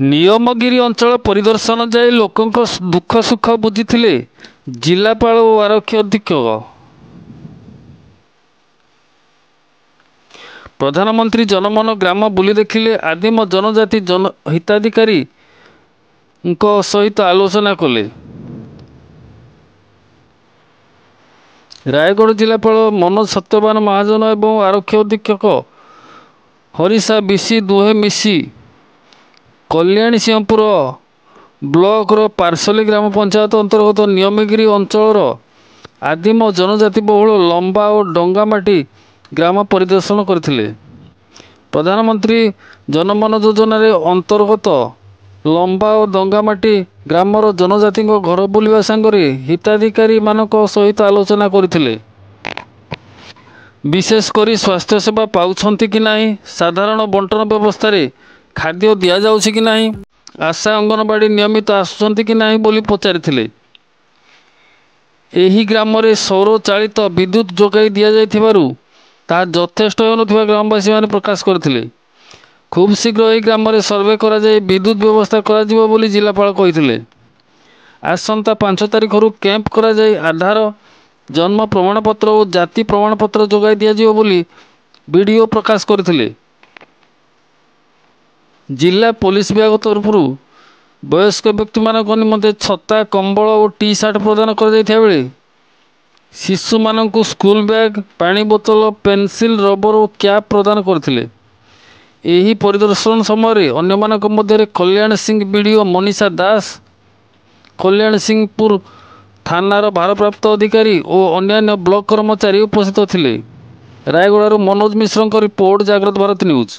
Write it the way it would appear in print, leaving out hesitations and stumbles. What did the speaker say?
ନିୟମଗିରି ଅଞ୍ଚଳ ପରିଦର୍ଶନ ଯାଇ ଲୋକଙ୍କ ଦୁଃଖ ସୁଖ ବୁଝିଥିଲେ ଜିଲ୍ଲାପାଳ ଓ ଆରକ୍ଷୀ ଅଧୀକ୍ଷକ। ପ୍ରଧାନମନ୍ତ୍ରୀ ଜନମନ ଗ୍ରାମ ବୁଲି ଦେଖିଲେ, ଆଦିମ ଜନଜାତି ହିତାଧିକାରୀଙ୍କ ସହିତ ଆଲୋଚନା କଲେ। ରାୟଗଡ଼ ଜିଲ୍ଲାପାଳ ମନୋଜ ସତ୍ୟବାନ ମହାଜନ ଏବଂ ଆରକ୍ଷୀ ଅଧୀକ୍ଷକ ହରିଷା ବିଶି ଦୁହେଁ ମିଶି କଲ୍ୟାଣୀ ସିଂହପୁର ବ୍ଲକର ପାର୍ସଲି ଗ୍ରାମ ପଞ୍ଚାୟତ ଅନ୍ତର୍ଗତ ନିୟମଗିରି ଅଞ୍ଚଳର ଆଦିମ ଜନଜାତି ବହୁଳ ଲମ୍ବା ଓ ଡଙ୍ଗାମାଟି ଗ୍ରାମ ପରିଦର୍ଶନ କରିଥିଲେ। ପ୍ରଧାନମନ୍ତ୍ରୀ ଜନମନ ଯୋଜନାରେ ଅନ୍ତର୍ଗତ ଲମ୍ବା ଓ ଡଙ୍ଗାମାଟି ଗ୍ରାମର ଜନଜାତିଙ୍କ ଘର ବୁଲିବା ସାଙ୍ଗରେ ହିତାଧିକାରୀମାନଙ୍କ ସହିତ ଆଲୋଚନା କରିଥିଲେ। ବିଶେଷ କରି ସ୍ୱାସ୍ଥ୍ୟସେବା ପାଉଛନ୍ତି କି ନାହିଁ, ସାଧାରଣ ବଣ୍ଟନ ବ୍ୟବସ୍ଥାରେ ଖାଦ୍ୟ ଦିଆଯାଉଛି କି ନାହିଁ, ଆଶା ଅଙ୍ଗନବାଡ଼ି ନିୟମିତ ଆସୁଛନ୍ତି କି ନାହିଁ ବୋଲି ପଚାରିଥିଲେ। ଏହି ଗ୍ରାମରେ ସୌର ଚାଳିତ ବିଦ୍ୟୁତ୍ ଯୋଗାଇ ଦିଆଯାଇଥିବାରୁ ତାହା ଯଥେଷ୍ଟ ହେଉନଥିବା ଗ୍ରାମବାସୀମାନେ ପ୍ରକାଶ କରିଥିଲେ। ଖୁବ୍ ଶୀଘ୍ର ଏହି ଗ୍ରାମରେ ସର୍ଭେ କରାଯାଇ ବିଦ୍ୟୁତ୍ ବ୍ୟବସ୍ଥା କରାଯିବ ବୋଲି ଜିଲ୍ଲାପାଳ କହିଥିଲେ। ଆସନ୍ତା 5 ତାରିଖରୁ କ୍ୟାମ୍ପ କରାଯାଇ ଆଧାର, ଜନ୍ମ ପ୍ରମାଣପତ୍ର ଓ ଜାତି ପ୍ରମାଣପତ୍ର ଯୋଗାଇ ଦିଆଯିବ ବୋଲି ବିଡ଼ିଓ ପ୍ରକାଶ କରିଥିଲେ। ଜିଲ୍ଲା ପୋଲିସ ବିଭାଗ ତରଫରୁ ବୟସ୍କ ବ୍ୟକ୍ତିମାନଙ୍କ ନିମନ୍ତେ ଛତା, କମ୍ବଳ ଓ ଟି ସାର୍ଟ ପ୍ରଦାନ କରାଯାଇଥିବା ବେଳେ ଶିଶୁମାନଙ୍କୁ ସ୍କୁଲ ବ୍ୟାଗ୍, ପାଣି ବୋତଲ, ପେନସିଲ, ରବର ଓ କ୍ୟାପ୍ ପ୍ରଦାନ କରିଥିଲେ। ଏହି ପରିଦର୍ଶନ ସମୟରେ ଅନ୍ୟମାନଙ୍କ ମଧ୍ୟରେ କଲ୍ୟାଣ ସିଂ ବିଡ଼ିଓ ମନୀଷା ଦାସ, କଲ୍ୟାଣ ସିଂପୁର ଥାନାର ଭାରପ୍ରାପ୍ତ ଅଧିକାରୀ ଓ ଅନ୍ୟାନ୍ୟ ବ୍ଲକ କର୍ମଚାରୀ ଉପସ୍ଥିତ ଥିଲେ। ରାୟଗଡ଼ାରୁ ମନୋଜ ମିଶ୍ରଙ୍କ ରିପୋର୍ଟ, ଜାଗ୍ରତ ଭାରତ ନ୍ୟୁଜ୍।